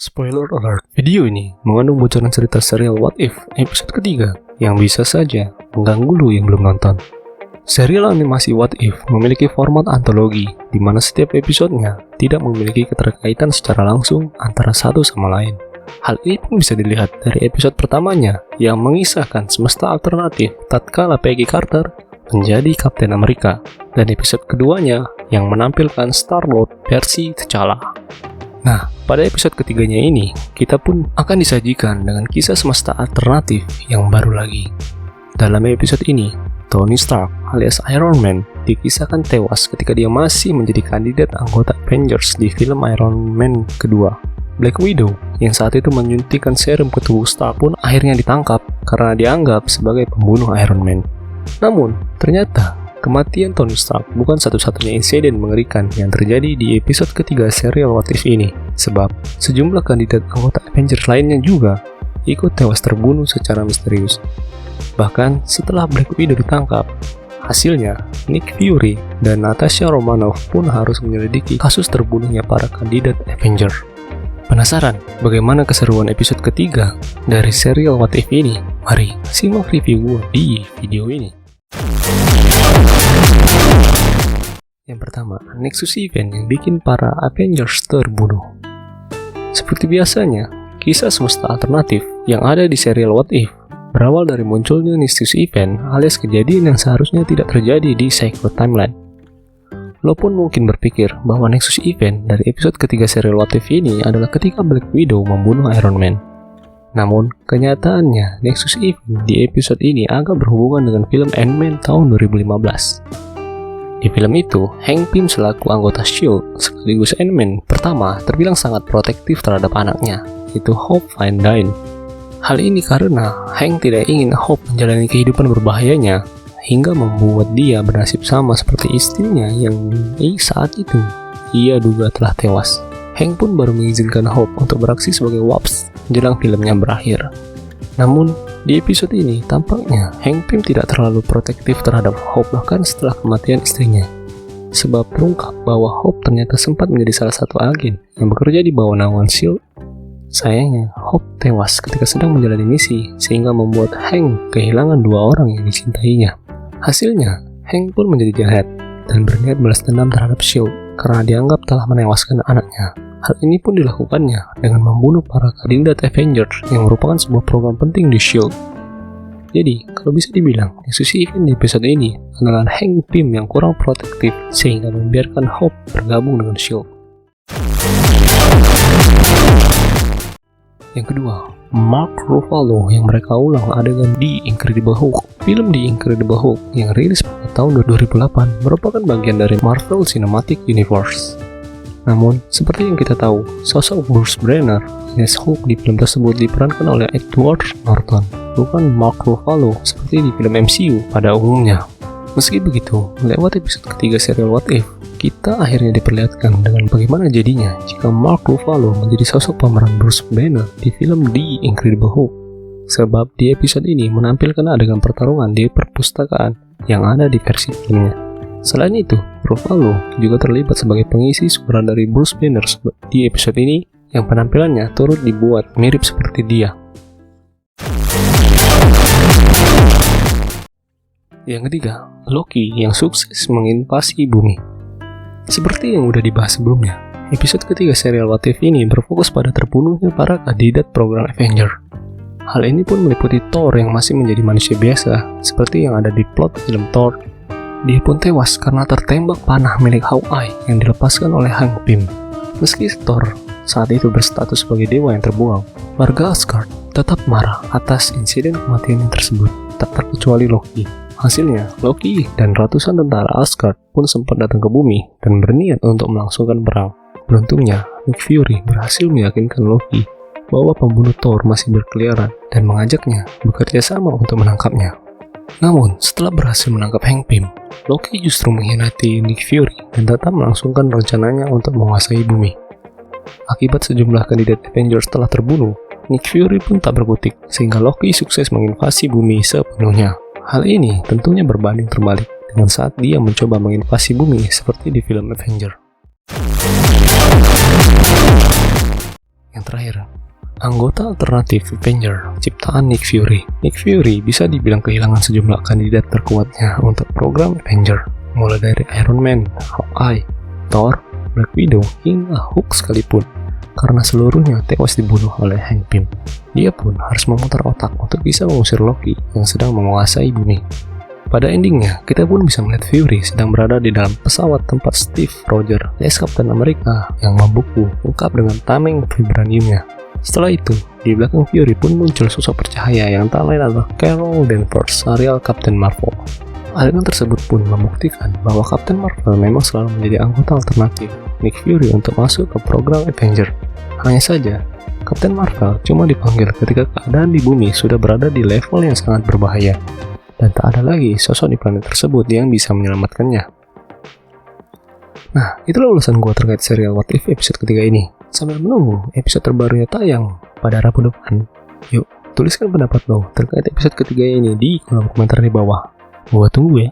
Spoiler alert, video ini mengandung bocoran cerita serial What If episode ketiga yang bisa saja mengganggu lu yang belum nonton. Serial animasi What If memiliki format antologi di mana setiap episodenya tidak memiliki keterkaitan secara langsung antara satu sama lain. Hal ini pun bisa dilihat dari episode pertamanya yang mengisahkan semesta alternatif tatkala Peggy Carter menjadi Kapten Amerika, dan episode keduanya yang menampilkan Star-Lord versi T'Challa. Nah, pada episode ketiganya ini, kita pun akan disajikan dengan kisah semesta alternatif yang baru lagi. Dalam episode ini, Tony Stark alias Iron Man dikisahkan tewas ketika dia masih menjadi kandidat anggota Avengers di film Iron Man kedua. Black Widow yang saat itu menyuntikkan serum ke tubuh Stark pun akhirnya ditangkap karena dianggap sebagai pembunuh Iron Man. Namun, ternyata kematian Tony Stark bukan satu-satunya insiden mengerikan yang terjadi di episode ketiga serial What If ini, sebab sejumlah kandidat anggota Avengers lainnya juga ikut tewas terbunuh secara misterius. Bahkan setelah Black Widow ditangkap, hasilnya Nick Fury dan Natasha Romanoff pun harus menyelidiki kasus terbunuhnya para kandidat Avengers. Penasaran bagaimana keseruan episode ketiga dari serial What If ini? Mari simak review gue di video ini. Yang pertama, Nexus Event yang bikin para Avengers terbunuh. Seperti biasanya, kisah semesta alternatif yang ada di serial What If berawal dari munculnya Nexus Event alias kejadian yang seharusnya tidak terjadi di Sacred Timeline. Lo pun mungkin berpikir bahwa Nexus Event dari episode ketiga serial What If ini adalah ketika Black Widow membunuh Iron Man. Namun, kenyataannya Nexus Event di episode ini agak berhubungan dengan film Ant-Man tahun 2015. Di film itu, Hank Pym selaku anggota S.H.I.E.L.D. sekaligus Ant-Man pertama terbilang sangat protektif terhadap anaknya, yaitu Hope Van Dyne. Hal ini karena Hank tidak ingin Hope menjalani kehidupan berbahayanya, hingga membuat dia bernasib sama seperti istrinya yang saat itu ia duga telah tewas. Hank pun baru mengizinkan Hope untuk beraksi sebagai Wasp menjelang filmnya berakhir. Namun, di episode ini tampaknya Hank Pym tidak terlalu protektif terhadap Hope bahkan setelah kematian istrinya. Sebab terungkap bahwa Hope ternyata sempat menjadi salah satu agen yang bekerja di bawah naungan S.H.I.E.L.D. Sayangnya, Hope tewas ketika sedang menjalani misi sehingga membuat Hank kehilangan dua orang yang dicintainya. Hasilnya, Hank pun menjadi jahat dan berniat balas dendam terhadap S.H.I.E.L.D. karena dianggap telah menewaskan anaknya. Hal ini pun dilakukannya dengan membunuh para kandidat Avengers yang merupakan sebuah program penting di S.H.I.E.L.D. Jadi, kalau bisa dibilang, Nexus Event di episode ini adalah Hank Pym yang kurang protektif sehingga membiarkan Hope bergabung dengan S.H.I.E.L.D. Yang kedua, Mark Ruffalo yang mereka ulang adegan di Incredible Hulk. Film The Incredible Hulk yang rilis pada tahun 2008 merupakan bagian dari Marvel Cinematic Universe. Namun, seperti yang kita tahu, sosok Bruce Banner alias Hulk di film tersebut diperankan oleh Edward Norton, bukan Mark Ruffalo seperti di film MCU pada umumnya. Meski begitu, lewat episode ketiga serial What If, kita akhirnya diperlihatkan dengan bagaimana jadinya jika Mark Ruffalo menjadi sosok pemeran Bruce Banner di film The Incredible Hulk. Sebab di episode ini menampilkan adegan pertarungan di perpustakaan yang ada di versi filmnya. Selain itu, Ruffalo juga terlibat sebagai pengisi suara dari Bruce Banner di episode ini yang penampilannya turut dibuat mirip seperti dia. Yang ketiga, Loki yang sukses menginvasi bumi. Seperti yang udah dibahas sebelumnya, episode ketiga serial What If ini berfokus pada terbunuhnya para kandidat program Avengers. Hal ini pun meliputi Thor yang masih menjadi manusia biasa, seperti yang ada di plot film Thor. Dia pun tewas karena tertembak panah milik Hawkeye yang dilepaskan oleh Hank Pym. Meski Thor saat itu berstatus sebagai dewa yang terbuang, warga Asgard tetap marah atas insiden kematian yang tersebut, tak terkecuali Loki. Hasilnya, Loki dan ratusan tentara Asgard pun sempat datang ke bumi dan berniat untuk melangsungkan perang. Beruntungnya, Nick Fury berhasil meyakinkan Loki bahwa pembunuh Thor masih berkeliaran dan mengajaknya bekerja sama untuk menangkapnya. Namun, setelah berhasil menangkap Hank Pym, Loki justru mengkhianati Nick Fury dan tetap melangsungkan rencananya untuk menguasai bumi. Akibat sejumlah kandidat Avengers telah terbunuh, Nick Fury pun tak berkutik sehingga Loki sukses menginvasi bumi sepenuhnya. Hal ini tentunya berbanding terbalik dengan saat dia mencoba menginvasi bumi seperti di film Avengers. Yang terakhir, anggota alternatif Avenger ciptaan Nick Fury. Nick Fury bisa dibilang kehilangan sejumlah kandidat terkuatnya untuk program Avenger, mulai dari Iron Man, Hawkeye, Thor, Black Widow, hingga Hulk sekalipun, karena seluruhnya tewas dibunuh oleh Hank Pym. Dia pun harus memutar otak untuk bisa mengusir Loki yang sedang menguasai bumi. Pada endingnya, kita pun bisa melihat Fury sedang berada di dalam pesawat tempat Steve Rogers, alias Captain America, yang membeku lengkap dengan tameng vibraniumnya. Setelah itu, di belakang Fury pun muncul sosok bercahaya yang tak lain adalah Carol Danvers, serial Captain Marvel. Adegan tersebut pun membuktikan bahwa Captain Marvel memang selalu menjadi anggota alternatif Nick Fury untuk masuk ke program Avenger. Hanya saja, Captain Marvel cuma dipanggil ketika keadaan di bumi sudah berada di level yang sangat berbahaya, dan tak ada lagi sosok di planet tersebut yang bisa menyelamatkannya. Nah, itulah ulasan gua terkait serial What If episode ketiga ini. Sambil menunggu episode terbarunya tayang pada Rabu depan, yuk tuliskan pendapat lo terkait episode ketiga ini di kolom komentar di bawah. Gua tunggu ya.